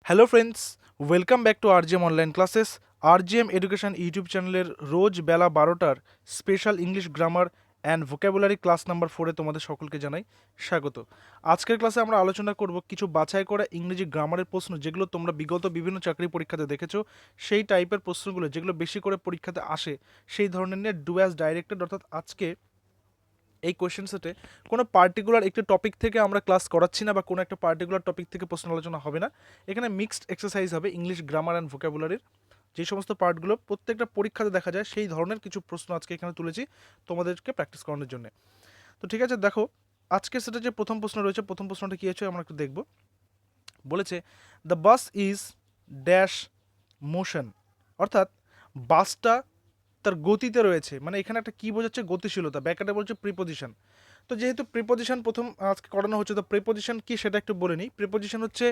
Hello friends, welcome back to RGM online classes. RGM education YouTube চ্যানেলের রোজ বেলা 12টার special English grammar and vocabulary class number 4-এ তোমাদের সকলকে জানাই স্বাগত। আজকের ক্লাসে আমরা আলোচনা করব কিছু বাছাই করা ইংরেজি গ্রামারের প্রশ্ন, যেগুলো তোমরা বিগত বিভিন্ন চাকরি পরীক্ষাতে দেখেছো। সেই টাইপের প্রশ্নগুলো যেগুলো বেশি করে পরীক্ষাতে আসে, সেই ধরনের নিয়ে ডু অ্যাজ ডাইরেক্টেড। অর্থাৎ আজকে এই কোয়েশ্চেন সেটে কোনো পার্টিকুলার একটি টপিক থেকে আমরা ক্লাস করাচ্ছি না, বা কোনো একটা পার্টিকুলার টপিক থেকে প্রশ্ন আলোচনা হবে না। এখানে মিক্সড এক্সারসাইজ হবে ইংলিশ গ্রামার অ্যান্ড ভোকাবুলারির। যে সমস্ত পার্টগুলো প্রত্যেকটা পরীক্ষাতে দেখা যায়, সেই ধরনের কিছু প্রশ্ন আজকে এখানে তুলেছি তোমাদেরকে প্র্যাকটিস করানোর জন্য। তো ঠিক আছে, দেখো আজকে সেটা যে প্রথম প্রশ্ন রয়েছে, প্রথম প্রশ্নটা কী হচ্ছে আমরা একটু দেখব। বলেছে the bus is dash motion, অর্থাৎ বাসটা তার গতিতে রয়েছে। মানে এখানে একটা কি বোঝাচ্ছে, গতিশীলতা। ব্যাকেটে বলছে প্রিপোজিশন। তো যেহেতু প্রিপোজিশন প্রথম আজকে করানো হচ্ছে, তো প্রিপোজিশন কি সেটা একটু বলে নিই। প্রিপোজিশন হচ্ছে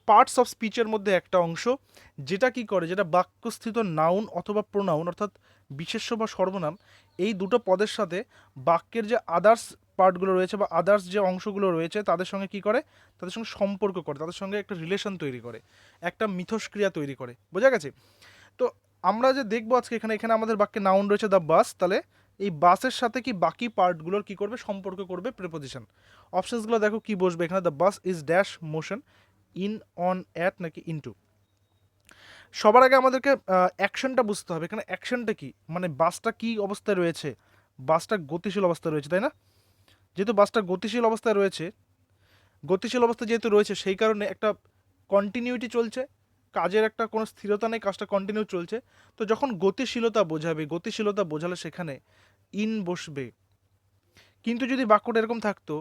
পার্টস অফ স্পিচের মধ্যে একটা অংশ, যেটা কি করে, যেটা বাক্যস্থিত নাউন অথবা প্রোনাউন, অর্থাৎ বিশেষ্য বা সর্বনাম, এই দুটো পদের সাথে বাক্যের যে আদার্স পার্টগুলো রয়েছে বা আদার্স যে অংশগুলো রয়েছে তাদের সঙ্গে কি করে, তাদের সঙ্গে সম্পর্ক করে, তাদের সঙ্গে একটা রিলেশন তৈরি করে, একটা মিথস্ক্রিয়া তৈরি করে। বোঝা গেছে? তো আমরা যে দেখবো আজকে এখানে এখানে আমাদের বাক্যে নাউন রয়েছে দ্য বাস, তাহলে এই বাসের সাথে কি বাকি পার্টগুলোর কি করবে, সম্পর্ক করবে প্রিপোজিশন। অপশনসগুলো দেখো কি বসবে এখানে। The bus is dash motion, in, on, at নাকি ইনটু। সবার আগে আমাদেরকে অ্যাকশনটা বুঝতে হবে। এখানে অ্যাকশনটা কি, মানে বাসটা কি অবস্থায় রয়েছে। বাসটা গতিশীল অবস্থায় রয়েছে, তাই না? যেহেতু বাসটা গতিশীল অবস্থায় রয়েছে, গতিশীল অবস্থা যেহেতু রয়েছে, সেই কারণে একটা কন্টিনিউটি চলছে, কাজের একটা কোনো স্থিরতা নেই, কাজটা কন্টিনিউ চলছে। তো যখন গতিশীলতা বোঝাবে, গতিশীলতা বোঝালে সেখানে ইন বসবে। কিন্তু যদি বাক্যটা এরকম থাকতো,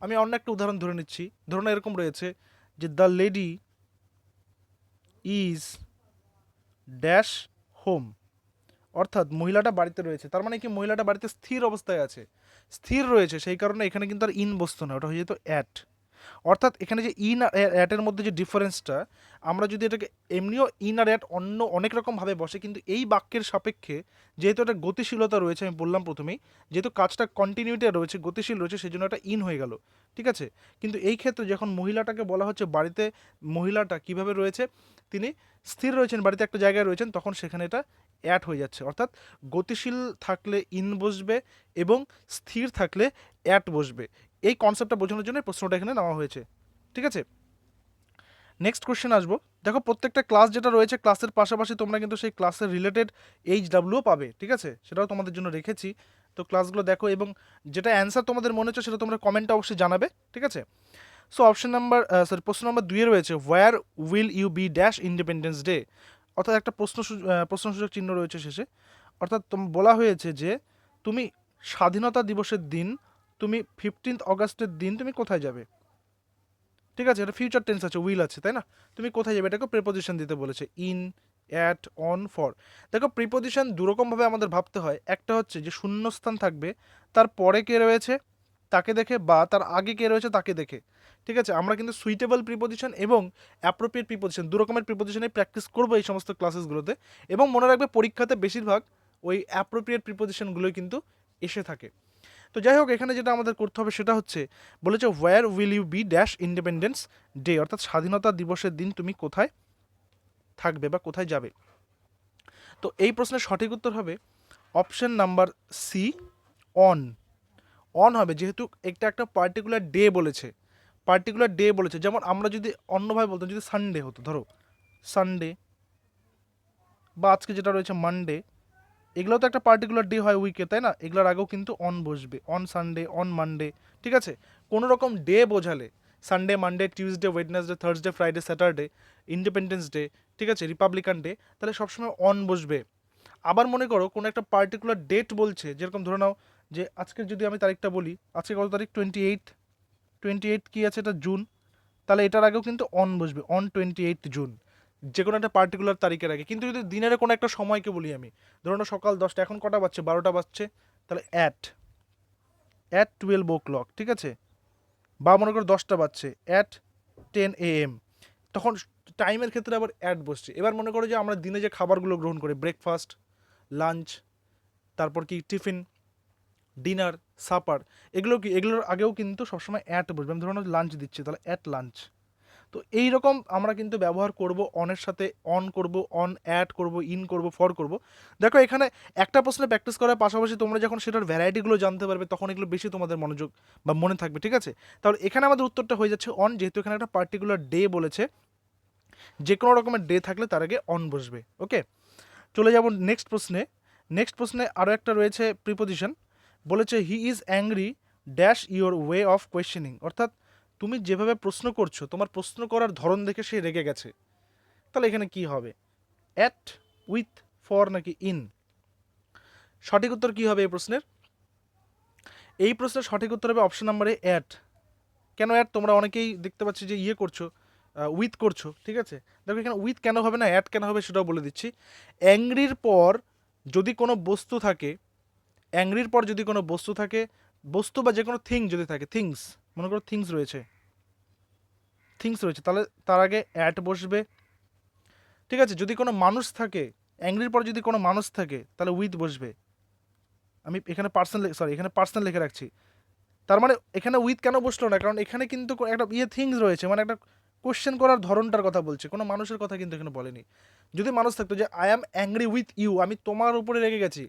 আমি অন্য একটা উদাহরণ ধরে নিচ্ছি। ধরুন এরকম রয়েছে যে the lady is dash home, অর্থাৎ মহিলাটা বাড়িতে রয়েছে। তার মানে কি, মহিলাটা বাড়িতে স্থির অবস্থায় আছে, স্থির রয়েছে, সেই কারণে এখানে কিন্তু আর ইন বসতো না, ওটা হয়ে যেত অ্যাট। অর্থাৎ এখানে যে ইন আর অ্যাটের মধ্যে যে ডিফারেন্সটা, আমরা যদি এটাকে এমনিও ইন আর অ্যাট অন্য অনেক রকমভাবে বসে, কিন্তু এই বাক্যের সাপেক্ষে যেহেতু একটা গতিশীলতা রয়েছে, আমি বললাম প্রথমেই, যেহেতু কাজটা কন্টিনিউটি রয়েছে, গতিশীল রয়েছে, সেই জন্য একটা ইন হয়ে গেল। ঠিক আছে? কিন্তু এই ক্ষেত্রে যখন মহিলাটাকে বলা হচ্ছে বাড়িতে, মহিলাটা কিভাবে রয়েছে, তিনি স্থির রয়েছেন, বাড়িতে একটা জায়গায় রয়েছেন, তখন সেখানে এটা অ্যাট হয়ে যাচ্ছে। অর্থাৎ গতিশীল থাকলে ইন বসবে এবং স্থির থাকলে অ্যাট বসবে। এই কনসেপ্টটা বোঝানোর জন্য প্রশ্নটা এখানে নেওয়া হয়েছে। ঠিক আছে, নেক্সট কোশ্চেন আসবো। দেখো প্রত্যেকটা ক্লাস যেটা রয়েছে, ক্লাসের পাশাপাশি তোমরা কিন্তু সেই ক্লাসের রিলেটেড HW পাবে। ঠিক আছে, সেটাও তোমাদের জন্য রেখেছি। তো ক্লাসগুলো দেখো, এবং যেটা অ্যান্সার তোমাদের মনে হচ্ছে সেটা তোমরা কমেন্টে অবশ্যই জানাবে। ঠিক আছে, সো অপশন নাম্বার প্রশ্ন নাম্বার 2-এ রয়েছে where will you be dash independence day, অর্থাৎ একটা প্রশ্নসূচক চিহ্ন রয়েছে শেষে। অর্থাৎ বলা হয়েছে যে তুমি স্বাধীনতা দিবসের দিন, তুমি 15 অগাস্টের দিন তুমি কোথায় যাবে। ঠিক আছে, এটা ফিউচার টেন্স আছে, উইল আছে, তাই না? তুমি কোথায় যাবে, এটাকে প্রিপোজিশন দিতে বলেছে, ইন, অ্যাট, অন, ফর। দেখো প্রিপোজিশন দুরকমভাবে আমাদের ভাবতে হয়। একটা হচ্ছে যে শূন্যস্থান থাকবে, তার পরে কে রয়েছে তাকে দেখে, বা তার আগে কে রয়েছে তাকে দেখে। ঠিক আছে, আমরা কিন্তু সুইটেবল প্রিপোজিশন এবং অ্যাপ্রোপ্রিয়েট প্রিপোজিশন দু রকমের প্রিপোজিশনে প্র্যাকটিস করবো এই সমস্ত ক্লাসেসগুলোতে। এবং মনে রাখবে পরীক্ষাতে বেশিরভাগ ওই অ্যাপ্রোপ্রিয়েট প্রিপোজিশনগুলোই কিন্তু এসে থাকে। তো যাই হোক, এখানে যেটা আমাদের করতে হবে সেটা হচ্ছে, বলেছে where will you be dash independence day, অর্থাৎ স্বাধীনতা দিবসের দিন তুমি কোথায় থাকবে বা কোথায় যাবে। তো এই প্রশ্নের সঠিক উত্তর হবে option number C, on. On হবে, যেহেতু এটা একটা পার্টিকুলার ডে বলেছে, পার্টিকুলার ডে বলেছে। যেমন আমরা যদি অন্যভাবে বলতাম, যদি সানডে হতো, ধরো সানডে, বা আজকে যেটা রয়েছে মানডে, এগুলো তো একটা পার্টিকুলার ডে হয় উইকে, তাই না? এগুলোর আগেও কিন্তু অন বসবে, অন সানডে, অন মানডে। ঠিক আছে, কোনো রকম ডে বোঝালে, Sunday, Monday, Tuesday, Wednesday, Thursday, Friday, Saturday, independence day, ঠিক আছে, রিপাবলিকান ডে, তাহলে সবসময় অন বসবে। আবার মনে করো কোনো একটা পার্টিকুলার ডেট বলছে, যেরকম ধরে নাও যে আজকে যদি আমি তারিখটা বলি, আজকে কত তারিখ, 28, 28 কী আছে, এটা জুন, তাহলে এটার আগেও কিন্তু অন বসবে, অন 28 জুন, যে কোনো একটা পার্টিকুলার তারিখের আগে। কিন্তু যদি দিনের কোনো একটা সময়কে বলি আমি, ধরুন সকাল 10টা, এখন কটা বাজছে, 12টা বাজছে, তাহলে অ্যাট 12 o'clock, ঠিক আছে, বা মনে করো 10টা বাজছে, অ্যাট 10 AM, তখন টাইমের ক্ষেত্রে আবার অ্যাট বসছে। এবার মনে করো যে আমরা দিনে যে খাবারগুলো গ্রহণ করি, ব্রেকফাস্ট, লাঞ্চ, তারপর কি টিফিন, ডিনার, সাপার, এগুলো কি, এগুলোর আগেও কিন্তু সবসময় অ্যাট বসবে। আমি ধরুন লাঞ্চ দিচ্ছি, তাহলে অ্যাট লাঞ্চ। তো এই রকম আমরা কিন্তু ব্যবহার করব অনের সাথে, অন করব, অন অ্যাড করব, ইন করব, ফর করব। দেখো এখানে একটা প্রশ্নে প্র্যাকটিস করার পাশাপাশি তোমরা যখন সেটার ভ্যারাইটিগুলো জানতে পারবে তখন এগুলো বেশি তোমাদের মনোযোগ বা মনে থাকবে, ঠিক আছে? তাহলে এখানে আমাদের উত্তরটা হয়ে যাচ্ছে অন, যেহেতু এখানে একটা পার্টিকুলার ডে বলেছে, যে কোনো রকমের ডে থাকলে তার আগে অন বসবে। ওকে, চলে যাব নেক্সট প্রশ্নে। নেক্সট প্রশ্নে আরও একটা রয়েছে প্রিপোজিশন, বলেছে he is angry dash your way of questioning, অর্থাৎ তুমি যেভাবে প্রশ্ন করছো তোমার প্রশ্ন করার ধরন দেখে সে রেগে গেছে। তাহলে এখানে কি হবে? অ্যাট, উইথ, ফর নাকি ইন? সঠিক উত্তর কি হবে এই প্রশ্নের? এই প্রশ্নের সঠিক উত্তর হবে অপশন নাম্বারে অ্যাট। কেন অ্যাট? তোমরা অনেকেই দেখতে পাচ্ছি যে ইয়ে করছো, উইথ করছো, ঠিক আছে? দেখো এখানে উইথ কেন হবে না, অ্যাট কেন হবে সেটাও বলে দিচ্ছি। অ্যাংরির পর যদি কোনো বস্তু থাকে, অ্যাংরির পর যদি কোনো বস্তু থাকে, বস্তু বা যে কোনো থিং যদি থাকে, থিংস, মনে করো থিংস রয়েছে, থিংস রয়েছে, তাহলে তার আগে অ্যাট বসবে, ঠিক আছে? যদি কোনো মানুষ থাকে, অ্যাংরির পর যদি কোনো মানুষ থাকে তাহলে উইথ বসবে। আমি এখানে এখানে পার্সন লিখে রাখছি। তার মানে এখানে উইথ কেন বসলো না, কারণ এখানে কিন্তু একটা থিংস রয়েছে, মানে একটা কোশ্চেন করার ধরনটার কথা বলছে, কোনো মানুষের কথা কিন্তু এখানে বলেনি। যদি মানুষ থাকতো যে I am angry with you, আমি তোমার উপরে রেগে গেছি,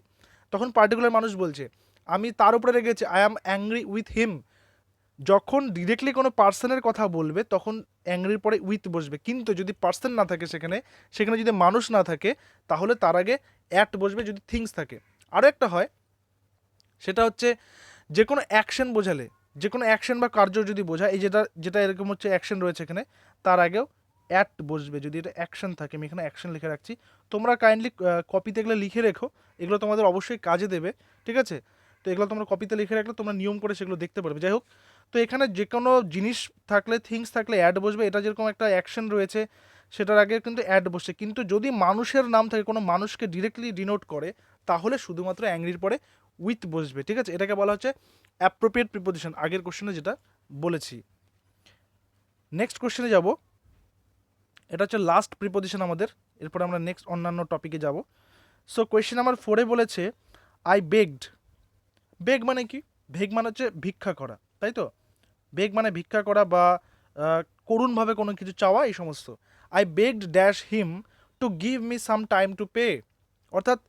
তখন পার্টিকুলার মানুষ বলছে। আমি তার উপরে রেগে গেছি, I am angry with him. যখন ডিরেক্টলি কোনো পার্সনের কথা বলবে তখন অ্যাংরির পরে উইথ বসবে, কিন্তু যদি পার্সন না থাকে সেখানে, সেখানে যদি মানুষ না থাকে তাহলে তার আগে অ্যাট বসবে যদি থিংস থাকে। আরও একটা হয়, সেটা হচ্ছে যে কোনো অ্যাকশন বোঝালে, যে কোনো অ্যাকশন বা কার্য যদি বোঝায়, এই যেটা যেটা এরকম হচ্ছে অ্যাকশন রয়েছে এখানে, তার আগেও অ্যাট বসবে যদি এটা অ্যাকশন থাকে। আমি এখানে অ্যাকশন লিখে রাখছি, তোমরা কাইন্ডলি কপিতে এগুলো লিখে রেখো, এগুলো তোমাদের অবশ্যই কাজে দেবে, ঠিক আছে? তো এগুলো তোমরা কপিতে লিখে রাখলে তোমরা নিয়ম করে সেগুলো দেখতে পারবে। যাই হোক, তো এখানে যে কোনো জিনিস থাকলে, থিংস থাকলে অ্যাড বসবে। এটা যেরকম একটা অ্যাকশন রয়েছে সেটার আগে কিন্তু অ্যাড বসে, কিন্তু যদি মানুষের নাম থাকে, কোনো মানুষকে ডিরেক্টলি ডিনোট করে, তাহলে শুধুমাত্র অ্যাংরির পরে উইথ বসবে, ঠিক আছে? এটাকে বলা হচ্ছে অ্যাপ্রোপ্রিয়েট প্রিপোজিশন, আগের কোশ্চেনে যেটা বলেছি। নেক্সট কোশ্চেনে যাব, এটা হচ্ছে লাস্ট প্রিপোজিশন আমাদের, এরপর আমরা নেক্সট অন্যান্য টপিকে যাব। সো কোয়েশ্চেন নাম্বার 4-এ বলেছে আই বেগড। বেগ মানে কি? বেগ মানে হচ্ছে ভিক্ষা করা, তাই তো? বেগ মানে ভিক্ষা করা বা করুণভাবে কোনো কিছু চাওয়া, এই সমস্ত। I begged dash him to give me some time to pay, অর্থাৎ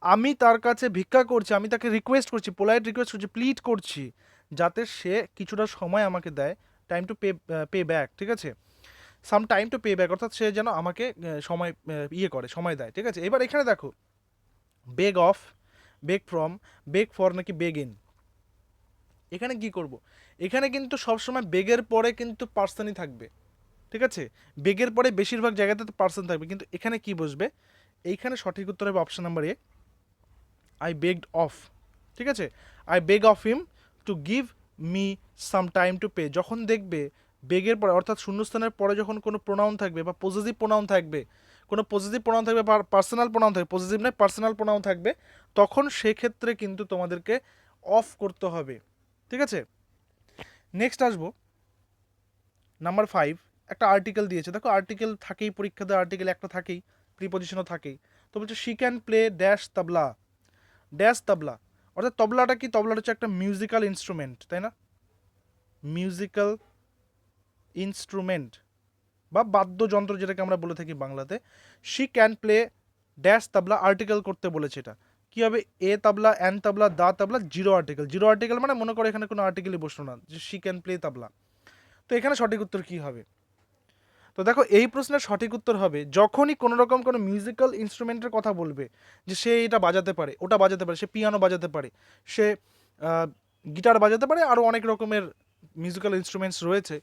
আমি তার কাছে ভিক্ষা করছি, আমি তাকে রিকোয়েস্ট করছি, পোলাইট রিকোয়েস্ট করছি, প্লিড করছি যাতে সে কিছুটা সময় আমাকে দেয়, টাইম টু পে ব্যাক, ঠিক আছে? Some time to pay back, অর্থাৎ সে যেন আমাকে সময় ইয়ে করে, সময় দেয়, ঠিক আছে? এবার এখানে দেখো, beg of, beg from, beg for নাকি বেগ ইন, এখানে কি করব? এখানে কিন্তু সবসময় বেগের পরে কিন্তু পার্সনই থাকবে, ঠিক আছে? বেগের পরে বেশিরভাগ জায়গাতে তো পার্সন থাকবে, কিন্তু এখানে কি বসবে? এইখানে সঠিক উত্তর হবে option number A, I begged of, ঠিক আছে? I beg of him to give me some time to pay. যখন দেখবে বেগের পরে, অর্থাৎ শূন্যস্থানের পরে যখন কোনো প্রোনাউন থাকবে বা পজিটিভ প্রোনাউন থাকবে, কোনো পজিটিভ প্রোনাউন থাকবে বা পার্সোনাল প্রোনাউন থাকবে, পজিটিভ নয় পার্সোনাল প্রোনাউন থাকবে, তখন সেক্ষেত্রে কিন্তু তোমাদেরকে অফ করতে হবে, ঠিক আছে? নেক্সট আসবো নাম্বার 5, একটা আর্টিকেল দিয়েছে। দেখো আর্টিকেল থাকেই, পরীক্ষাতে আর্টিকেল একটা থাকেই, প্রিপোজিশনও থাকেই। তো বলছে she can play dash tabla, dash tabla, অর্থাৎ তবলাটা কি? তবলাটা হচ্ছে একটা মিউজিক্যাল ইনস্ট্রুমেন্ট, তাই না? মিউজিক্যাল ইনস্ট্রুমেন্ট বা বাদ্যযন্ত্র যেটাকে আমরা বলে থাকি বাংলাতে। She can play dash tabla, article করতে বলেছে। এটা কি হবে? A tabla, an tabla, the tabla, zero article. Zero article মানে মনে করো এখানে কোনো আর্টিকেলই বসলো না, যে শি ক্যান প্লে তবলা। তো এখানে সঠিক উত্তর কি হবে? তো দেখো এই প্রশ্নের সঠিক উত্তর হবে যখনই কোনো রকম কোনো মিউজিক্যাল ইনস্ট্রুমেন্টের কথা বলবে, যে সে এটা বাজাতে পারে, ওটা বাজাতে পারে, সে পিয়ানো বাজাতে পারে, সে গিটার বাজাতে পারে, আরও অনেক রকমের মিউজিক্যাল ইনস্ট্রুমেন্টস রয়েছে।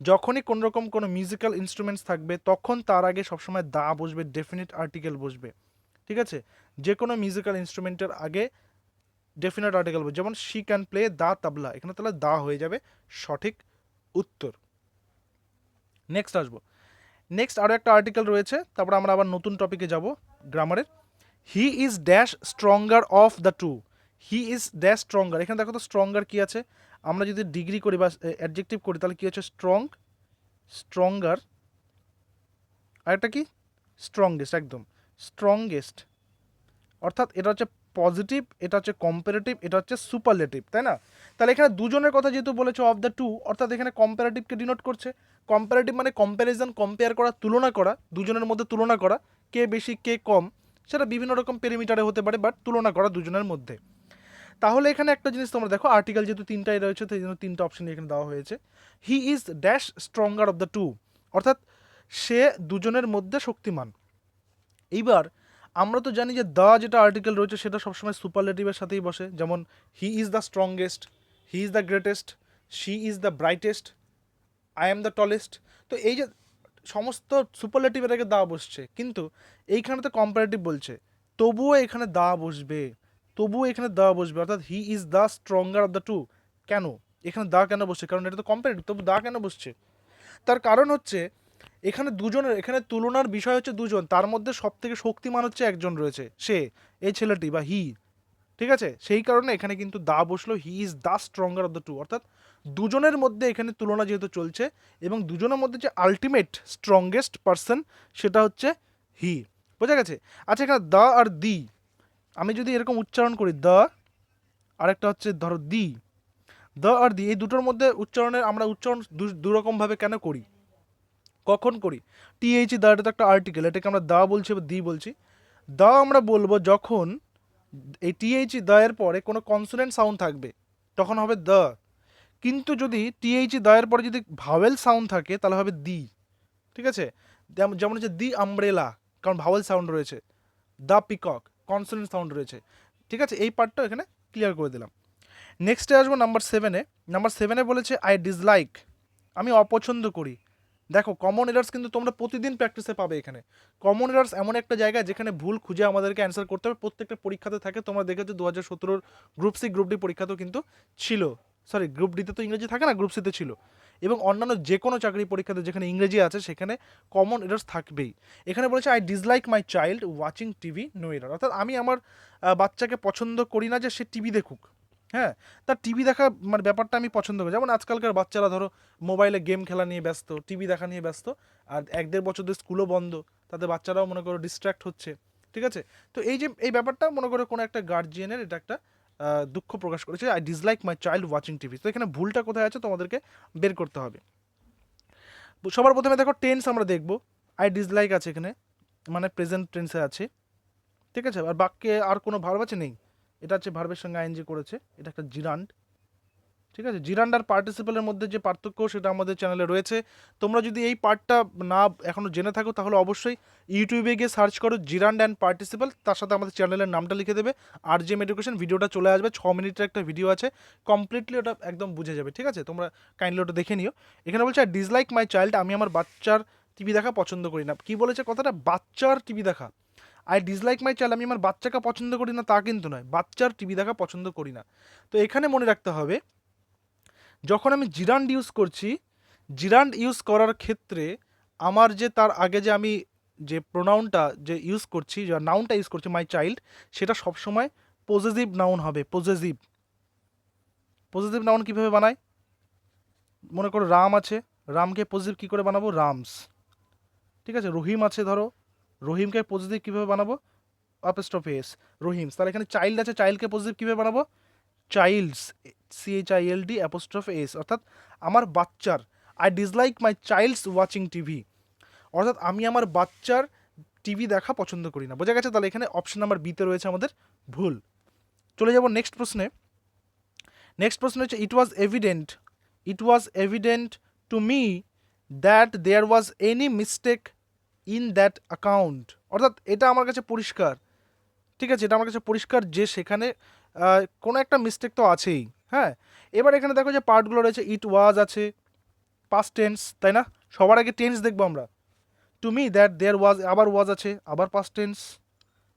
যখনই কোনো রকম কোনো মিউজিক্যাল ইনস্ট্রুমেন্টস থাকবে তখন তার আগে সবসময় দা বসবে, ডেফিনিট আর্টিকেল বসবে, ঠিক আছে? যে কোনো মিউজিক্যাল ইনস্ট্রুমেন্টের আগে ডেফিনিট আর্টিকেল বসবে, যেমন শি ক্যান প্লে দা তবলা, এখানে তাহলে দা হয়ে যাবে সঠিক উত্তর। নেক্সট আসবো, নেক্সট আরও একটা আর্টিকেল রয়েছে, তারপর আমরা আবার নতুন টপিকে যাব গ্রামারের। He is dash stronger of the two, he is dash stronger. এখানে দেখো তো স্ট্রঙ্গার কি আছে? আমরা যদি ডিগ্রি করি বা অ্যাডজেক্টিভ করি তাহলে কি হচ্ছে? স্ট্রং, স্ট্রঙ্গার, আর একটা কি? স্ট্রংগেস্ট, একদম স্ট্রংগেস্ট। অর্থাৎ এটা হচ্ছে পজিটিভ, এটা হচ্ছে কম্পারেটিভ, এটা হচ্ছে সুপারলেটিভ, তাই না? তাহলে এখানে দুজনের কথা যেহেতু বলেছে অফ দ্য টু, অর্থাৎ এখানে কম্পারেটিভকে ডিনোট করছে। কম্পারেটিভ মানে কম্প্যারিজন, কম্পেয়ার করা, তুলনা করা, দুজনের মধ্যে তুলনা করা, কে বেশি কে কম, সেটা বিভিন্ন রকম পেরিমিটারে হতে পারে, বাট তুলনা করা দুজনের মধ্যে। তাহলে এখানে একটা জিনিস তোমরা দেখো, আর্টিকেল যেহেতু তিনটাই রয়েছে তো এই জন্য তিনটা অপশন এখানে দেওয়া হয়েছে। He is dash stronger of the two, অর্থাৎ সে দুজনের মধ্যে শক্তিমান। এইবার আমরা তো জানি যে দ্য যেটা আর্টিকেল রয়েছে সেটা সবসময় সুপারলেটিভের সাথেই বসে, যেমন হি is the strongest, he is the greatest, she is the brightest, I am the tallest. তো এই যে সমস্ত সুপারলেটিভের আগে দা বসছে, কিন্তু এইখানে তো কম্পারেটিভ বলছে, তবুও এখানে দা বসবে, তবুও এখানে দা বসবে, অর্থাৎ he is the stronger of the two. কেন এখানে দা কেন বসছে? কারণ এটা তো কম্পারেটিভ, তবু দা কেন বসছে? তার কারণ হচ্ছে এখানে দুজনের, এখানে তুলনার বিষয় হচ্ছে দুজন, তার মধ্যে সব থেকে শক্তিমান হচ্ছে একজন রয়েছে, সে, এই ছেলেটি বা হি, ঠিক আছে? সেই কারণে এখানে কিন্তু দা বসলো, he is the stronger of the two, অর্থাৎ দুজনের মধ্যে এখানে তুলনা যেহেতু চলছে এবং দুজনের মধ্যে যে আলটিমেট স্ট্রংগেস্ট পারসন সেটা হচ্ছে হি। বোঝা গেছে? আচ্ছা, এখানে দ্য আর দি, আমি যদি এরকম উচ্চারণ করি দ্য, আরেকটা হচ্ছে ধরো দি, দ্য আর দি, এই দুটোর মধ্যে উচ্চারণের আমরা উচ্চারণ দুরকমভাবে কেন করি, কখন করি? টিএইচ দ্য, এটা তো একটা আর্টিকেল, এটাকে আমরা দা বলছি বা দি বলছি। দা আমরা বলবো যখন এই টিএইচ দ্য এর পরে কোনো কনসোনেন্ট সাউন্ড থাকবে, তখন হবে দ্য। কিন্তু যদি টিএইচ দ্য এর পরে যদি ভাওয়েল সাউন্ড থাকে তাহলে হবে দি, ঠিক আছে? যেমন হচ্ছে দি আমব্রেলা, কারণ ভাওয়েল সাউন্ড রয়েছে, দ্য পিকক কনসোনেন্ট সাউন্ড রয়েছে, ঠিক আছে? এই পার্টটা এখানে ক্লিয়ার করে দিলাম। নেক্সটে আসবো নাম্বার 7-এ। নাম্বার 7-এ বলেছে আই ডিসলাইক, আমি অপছন্দ করি। দেখো, কমন এরার্স কিন্তু তোমরা প্রতিদিন প্র্যাকটিসে পাবে এখানে। কমন এরার্স এমন একটা জায়গা যেখানে ভুল খুঁজে আমাদেরকে অ্যান্সার করতে হবে, প্রত্যেকটা পরীক্ষাতে থাকে। তোমরা দেখেছো 2017 গ্রুপ সি গ্রুপ ডি পরীক্ষাতেও কিন্তু ছিল, সরি গ্রুপ ডিতে তো ইংরেজি থাকে না, গ্রুপ সিতে ছিল, এবং অন্যান্য যে কোনো চাকরি পরীক্ষাতে যেখানে ইংরেজি আছে সেখানে কমন এরার্স থাকবেই। এখানে বলেছে I dislike my child watching TV no error, অর্থাৎ আমি আমার বাচ্চাকে পছন্দ করি না যে সে টিভি দেখুক। হ্যাঁ, তার টিভি দেখা মানে ব্যাপারটা আমি পছন্দ করি। যেমন আজকালকার বাচ্চারা ধরো মোবাইলে গেম খেলা নিয়ে ব্যস্ত, টিভি দেখা নিয়ে ব্যস্ত, আর 1-1.5 বছর ধরে স্কুলও বন্ধ, তাদের বাচ্চারাও মনে করো ডিস্ট্র্যাক্ট হচ্ছে, ঠিক আছে? তো এই যে এই ব্যাপারটা মনে করো কোনো একটা গার্জিয়ানের এটা একটা দুঃখ প্রকাশ করেছে, I dislike my child watching TV. তো এখানে ভুলটা কোথায় আছে তোমাদেরকে বের করতে হবে। সবার প্রথমে দেখো টেন্স আমরা দেখব, আই ডিসলাইক আছে এখানে, মানে প্রেজেন্ট টেন্সে আছে, ঠিক আছে? আর বাক্যে আর কোনো ভার্ব আছে নেই, এটা হচ্ছে ভার্বের সঙ্গে আইএনজি করেছে, এটা একটা জিরান্ড, ঠিক আছে? জিরান্ড আর পার্টিসিপেলের মধ্যে যে পার্থক্য সেটা আমাদের চ্যানেলে রয়েছে। তোমরা যদি এই পার্টটা না এখনও জেনে থাকো তাহলে অবশ্যই ইউটিউবে গিয়ে সার্চ করো জিরান্ড অ্যান্ড পার্টিসিপেল, তার সাথে আমাদের চ্যানেলের নামটা লিখে দেবে, আর জেম এডুকেশন, ভিডিওটা চলে আসবে, 6 মিনিটের একটা ভিডিও আছে, কমপ্লিটলি ওটা একদম বুঝে যাবে, ঠিক আছে? তোমরা কাইন্ডলি ওটা দেখে নিও। এখানে বলছে ডিসলাইক মাই চাইল্ড, আমি আমার বাচ্চার টিভি দেখা পছন্দ করি না। কি বলেছে কথাটা? বাচ্চার টিভি দেখা। আই ডিসলাইক মাই চাইল্ড, আমি আমার বাচ্চাকে পছন্দ করি না তা কিন্তু নয়, বাচ্চার টিভি দেখা পছন্দ করি না। তো এখানে মনে রাখতে হবে যখন আমি জিরান্ড ইউজ করছি, জিরান্ড ইউজ করার ক্ষেত্রে আমার যে তার আগে যে আমি যে প্রোনাউনটা যে ইউজ করছি, যে নাউনটা ইউজ করছি মাই চাইল্ড, সেটা সবসময় পজেসিভ নাউন হবে। পজেসিভ, পজেসিভ নাউন কীভাবে বানায়? মনে করো রাম আছে, রামকে পজেসিভ কী করে বানাবো? রামস, ঠিক আছে? রহিম আছে, ধরো রহিমকে পজেসিভ কীভাবে বানাবো? Apostrophe S, Rahim's. তাহলে এখানে চাইল্ড আছে, চাইল্ডকে পজেসিভ কীভাবে বানাবো? চাইল্ডস, CHILD অ্যাপোস্ট্রফি এস, অর্থাৎ আমার বাচ্চার। I dislike my child's watching TV, অর্থাৎ আমি আমার বাচ্চার টিভি দেখা পছন্দ করি না। বোঝা গেছে? তাহলে এখানে অপশন নাম্বার বিতে রয়েছে আমাদের ভুল। চলে যাব নেক্সট প্রশ্নে। নেক্সট প্রশ্ন হচ্ছে it was evident to me that there was any mistake in that account, অর্থাৎ এটা আমার কাছে পরিষ্কার, ঠিক আছে? এটা আমার কাছে পরিষ্কার যে সেখানে কোনো একটা মিস্টেক তো আছেই। হ্যাঁ, এবার এখানে দেখো যে পার্টগুলো রয়েছে, ইট ওয়াজ আছে, পাস্ট টেন্স, তাই না? সবার আগে টেন্স দেখবো আমরা। টু মি দ্যাট দেয়ার ওয়াজ, আবার ওয়াজ আছে, আবার পাস্ট টেন্স,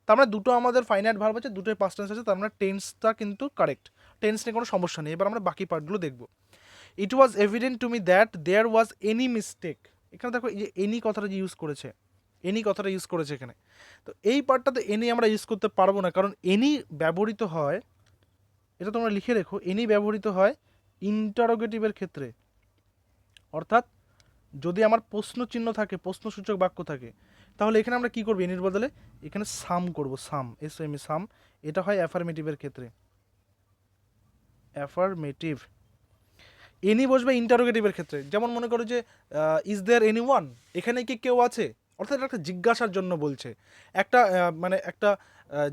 তার মানে দুটো আমাদের ফাইনাইট ভার্ব আছে, দুটোই পাস্ট টেন্স আছে, তার মানে টেন্সটা কিন্তু কারেক্ট, টেন্স নিয়ে কোনো সমস্যা নেই। এবার আমরা বাকি পার্টগুলো দেখবো। It was evident to me that there was any mistake, এখানে দেখো এই যে এনি কথাটা যে ইউজ করেছে, এনি কথাটা ইউজ করেছে এখানে। তো এই পার্টটাতে এনি আমরা ইউজ করতে পারবো না, কারণ এনি ব্যবহৃত হয়, এটা তোমরা লিখে রেখো, এনি ব্যবহৃত হয় ইন্টারোগেটিভের ক্ষেত্রে, অর্থাৎ যদি আমার প্রশ্ন চিহ্ন থাকে, প্রশ্নসূচক বাক্য থাকে, তাহলে এখানে আমরা কি করব? এনির বদলে এখানে সাম করব, সাম, SAM, সাম। এটা হয় অ্যাফার্মেটিভের ক্ষেত্রে, অ্যাফার্মেটিভ। এনি বসবে ইন্টারোগেটিভের ক্ষেত্রে, যেমন মনে করো যে ইজ দেয়ার এনি ওয়ান, এখানে কি কেউ আছে, অর্থাৎ একটা জিজ্ঞাসার জন্য বলছে। একটা মানে একটা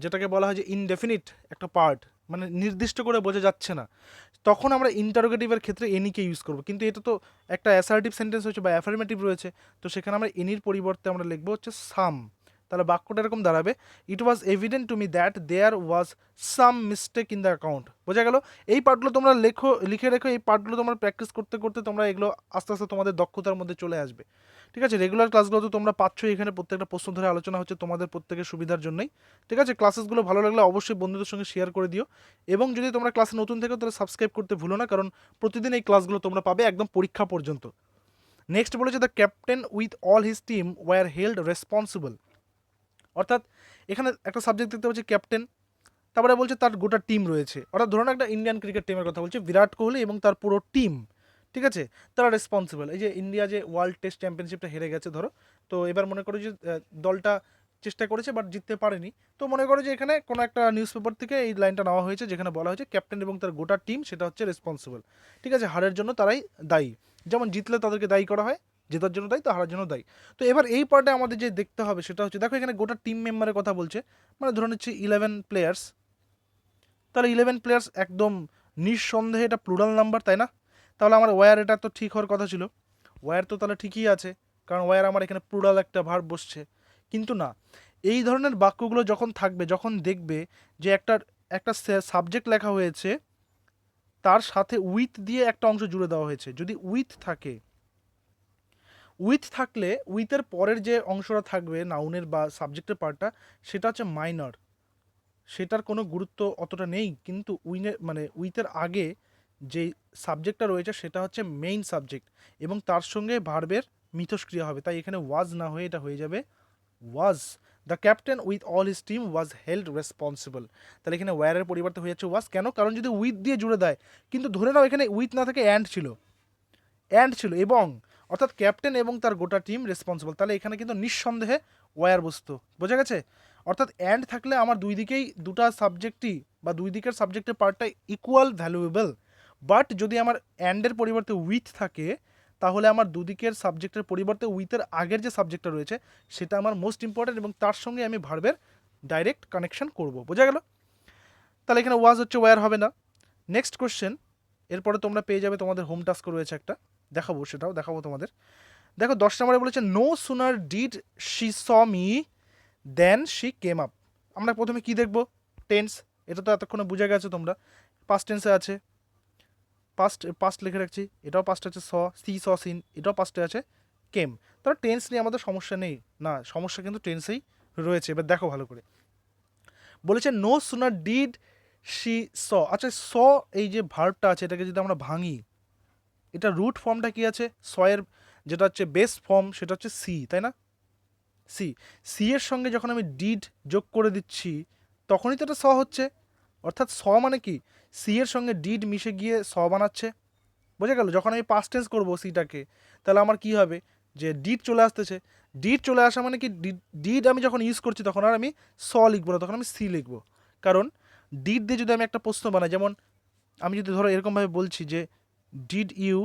যেটাকে বলা হয় যে ইনডেফিনিট একটা পার্ট, মানে নির্দিষ্ট করে বোঝা যাচ্ছে না, তখন আমরা ইন্টারোগেটিভের ক্ষেত্রে এনিকে ইউজ করব। কিন্তু এটা তো একটা অ্যাসার্টিভ সেন্টেন্স হচ্ছে বা অ্যাফার্মেটিভ রয়েছে, তো সেখানে আমরা এনির পরিবর্তে আমরা লিখবো হচ্ছে সাম। তাহলে বাক্যটা এরকম দাঁড়াবে, it was evident to me that there was some mistake in the account. বোঝা গেল? এই পার্টগুলো তোমরা লিখে রেখো, এই পার্টগুলো তোমরা প্র্যাকটিস করতে করতে তোমরা এগুলো আস্তে আস্তে তোমাদের দক্ষতার মধ্যে চলে আসবে। ঠিক আছে, রেগুলার ক্লাসগুলো তো তোমরা পাচ্ছই, এখানে প্রত্যেকটা প্রশ্ন ধরে আলোচনা হচ্ছে তোমাদের প্রত্যেকের সুবিধার জন্যই। ঠিক আছে, ক্লাসেসগুলো ভালো লাগলে অবশ্যই বন্ধুদের সঙ্গে শেয়ার করে দিও, এবং যদি তোমরা ক্লাসে নতুন থেকো তাহলে সাবস্ক্রাইব করতে ভুলো না, কারণ প্রতিদিন এই ক্লাসগুলো তোমরা পাবে একদম পরীক্ষা পর্যন্ত। নেক্সট বলেছে the captain with all his team were held responsible. অর্থাৎ এখানে একটা সাবজেক্ট দেখতে পাচ্ছি ক্যাপ্টেন, তারপরে বলছে তার গোটা টিম রয়েছে, অর্থাৎ ধরুন একটা ইন্ডিয়ান ক্রিকেট টিমের কথা বলছে, বিরাট কোহলি এবং তার পুরো টিম। ঠিক আছে, তারা রেসপন্সিবল। এই যে ইন্ডিয়া যে ওয়ার্ল্ড টেস্ট চ্যাম্পিয়নশিপটা হেরে গেছে ধরো, তো এবার মনে করো যে দলটা চেষ্টা করেছে বাট জিততে পারেনি, তো মনে করো যে এখানে কোনো একটা নিউজ পেপার থেকে এই লাইনটা নেওয়া হয়েছে যেখানে বলা হয়েছে ক্যাপ্টেন এবং তার গোটা টিম সেটা হচ্ছে রেসপন্সিবল। ঠিক আছে, হারের জন্য তারাই দায়ী। যেমন জিতলে তাদেরকে দায়ী করা হয়, জেতার জন্য দায়ী, তো হারার জন্য দায়ী। তো এবার এই পার্টে আমাদের যে দেখতে হবে সেটা হচ্ছে, দেখো এখানে গোটা টিম মেম্বারের কথা বলছে, মানে ধরুন হচ্ছে 11 প্লেয়ার্স, তাহলে 11 প্লেয়ার্স একদম নিঃসন্দেহে এটা প্লুরাল নাম্বার, তাই না? তাহলে আমার ওয়্যার এটা তো ঠিক হওয়ার কথা ছিল, ওয়্যার তো তাহলে ঠিকই আছে, কারণ ওয়্যার আমার এখানে প্লুরাল একটা ভার্ব বসছে। কিন্তু না, এই ধরনের বাক্যগুলো যখন থাকবে, যখন দেখবে যে একটা একটা সাবজেক্ট লেখা হয়েছে, তার সাথে উইথ দিয়ে একটা অংশ জুড়ে দেওয়া হয়েছে, যদি উইথ থাকে, উইথ থাকলে উইথের পরের যে অংশটা থাকবে নাউনের বা সাবজেক্টের পার্টটা, সেটা হচ্ছে মাইনর, সেটার কোনো গুরুত্ব অতটা নেই। কিন্তু মানে উইথের আগে যে সাবজেক্টটা রয়েছে সেটা হচ্ছে মেইন সাবজেক্ট, এবং তার সঙ্গে ভার্বের মিথস্ক্রিয়া হবে, তাই এখানে ওয়াজ না হয়ে এটা হয়ে যাবে was. The captain with all his team was held responsible. তাহলে এখানে ওয়্যারের পরিবর্তে হয়ে যাচ্ছে ওয়াজ। কেন? কারণ যদি উইথ দিয়ে জুড়ে দেয়, কিন্তু ধরে নাও এখানে উইথ না থাকে অ্যান্ড ছিল, অ্যান্ড ছিল এবং, অর্থাৎ ক্যাপ্টেন এবং তার গোটা টিম রেসপন্সিবল, তাহলে এখানে কিন্তু নিঃসন্দেহে ওয়্যার বস্তু। বোঝা গেছে? অর্থাৎ অ্যান্ড থাকলে আমার দুই দিকেই দুটা সাবজেক্টই বা দুই দিকের সাবজেক্টের পার্টটাই ইকুয়াল ভ্যালুয়েবল। বাট যদি আমার অ্যান্ডের পরিবর্তে উইথ থাকে, তাহলে আমার দুদিকের সাবজেক্টের পরিবর্তে উইথের আগের যে সাবজেক্টটা রয়েছে সেটা আমার মোস্ট ইম্পর্টেন্ট, এবং তার সঙ্গে আমি ভার্বের ডাইরেক্ট কানেকশন করব। বোঝা গেল? তাহলে এখানে ওয়াজ হচ্ছে, ওয়্যার হবে না। নেক্সট কোশ্চেন, এরপরে তোমরা পেয়ে যাবে তোমাদের হোম টাস্ক রয়েছে একটা, দেখাবো, সেটাও দেখাবো তোমাদের। দেখো 10 নম্বরে বলেছে no sooner did she saw me then she came up. আমরা প্রথমে কি দেখব? টেন্স, এটা তো এতক্ষণে বুঝে গেছো তোমরা, পাস্ট টেন্সে আছে, পাস্ট লিখে রাখছি, এটাও পাস্ট আছে, সি স সিন, এটাও পাস্টে আছে, কেম। তাহলে টেন্স নিয়ে আমাদের সমস্যা নেই, না সমস্যা কিন্তু টেন্সেই রয়েছে। এবার দেখো ভালো করে, বলেছে no sooner did she saw. আচ্ছা, স এই যে ভার্বটা আছে এটাকে যদি আমরা ভাঙি, এটা রুট ফর্মটা কি আছে? সয়ের যেটা হচ্ছে বেস ফর্ম সেটা হচ্ছে সি, তাই না? সি, সি এর সঙ্গে যখন আমি ডিড যোগ করে দিচ্ছি তখনই তো এটা স হচ্ছে। অর্থাৎ স মানে কি, সি এর সঙ্গে ডিড মিশে গিয়ে স বানাচ্ছে। বোঝা গেল? যখন আমি পাস্ট টেন্স করবো সিটাকে, তাহলে আমার কি হবে, যে ডিড চলে আসতেছে, ডিড চলে আসা মানে কি, ডিড আমি যখন ইউজ করছি তখন আর আমি স লিখবো না, তখন আমি সি লিখবো। কারণ ডিড দিয়ে যদি আমি একটা প্রশ্ন বানাই, যেমন আমি যদি ধরো এরকমভাবে বলছি যে ডিড ইউ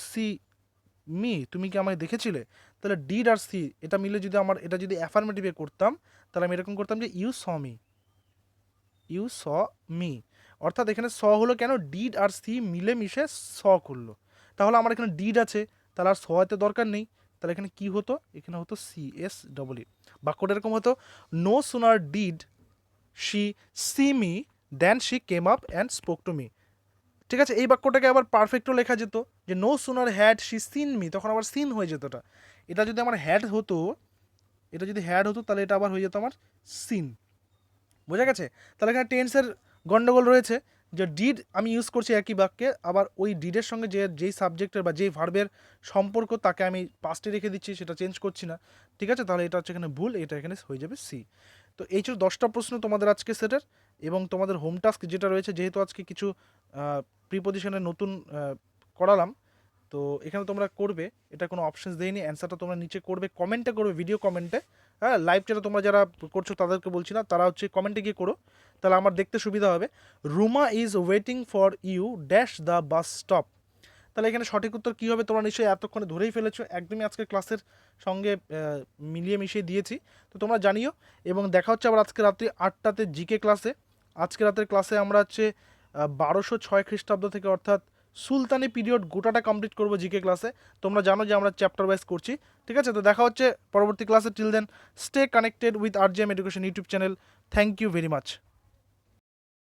সি মি, তুমি কি আমায় দেখেছিলে, তাহলে ডিড আর সি এটা মিলে যদি আমার এটা যদি অ্যাফার্মেটিভে করতাম, তাহলে আমি এরকম করতাম যে you saw me, you saw me. অর্থাৎ এখানে স হলো কেন, ডিড আর সি মিলে মিশে স করলো। তাহলে আমার এখানে ডিড আছে, তাহলে আর স হতে দরকার নেই, তাহলে এখানে কি হতো, এখানে হতো সি এস ডবল ই। বাক্যটা এরকম হতো, no sooner did she see me then she came up and spoke to me. ঠিক আছে, এই বাক্যটাকে আবার পারফেক্টও লেখা যেত, যে no sooner had she seen me, তখন আবার সিন হয়ে যেত। এটা যদি আমার হ্যাড হতো, এটা যদি হ্যাড হতো তাহলে এটা আবার হয়ে যেত আমার সিন। বোঝা গেছে? তাহলে এখানে টেন্সের গন্ডগোল রয়েছে, যে ডিড আমি ইউজ করছি একই বাক্যে, আবার ওই ডিডের সঙ্গে যেই সাবজেক্টের বা যেই ভার্বের সম্পর্ক তাকে আমি পাস্টে রেখে দিচ্ছি, সেটা চেঞ্জ করছি না। ঠিক আছে, তাহলে এটা হচ্ছে এখানে ভুল, এটা এখানে হয়ে যাবে সি। তো এই ছিল 10টা প্রশ্ন তোমাদের আজকে সেটের, এবং তোমাদের হোম টাস্ক যেটা রয়েছে, যেহেতু আজকে কিছু প্রিপোজিশনের নতুন করালাম, তো এখানে তোমরা করবে, এটা কোনো অপশনস দেয়নি, অ্যান্সারটা তোমরা নিচে করবে, কমেন্টে করবে, ভিডিও কমেন্টে। হ্যাঁ, লাইভ চ্যাটে তোমরা যারা করছো তাদেরকে বলছি না, তারা হচ্ছে কমেন্টে গিয়ে করো, তাহলে আমার দেখতে সুবিধা হবে। Ruma is waiting for you dash the bus stop. তাহলে এখানে সঠিক উত্তর কী হবে তোমরা নিশ্চয়ই এতক্ষণে ধরেই ফেলেছো, একদমই আজকের ক্লাসের সঙ্গে মিলিয়ে মিশিয়ে দিয়েছি। তো তোমরা জানিও, এবং দেখা হচ্ছে আবার আজকে রাত্রি 8টাতে জিকে ক্লাসে। আজকে রাতের ক্লাসে আমরা হচ্ছে 1206 খ্রিস্টাব্দ থেকে, অর্থাৎ সুলতানি পিরিয়ড গোটাটা কমপ্লিট করবো জিকে ক্লাসে। তোমরা জানো যে আমরা চ্যাপ্টার ওয়াইজ করছি, ঠিক আছে? তো দেখা হচ্ছে পরবর্তী ক্লাসে। Till then stay connected with RGM education YouTube channel. Thank you very much.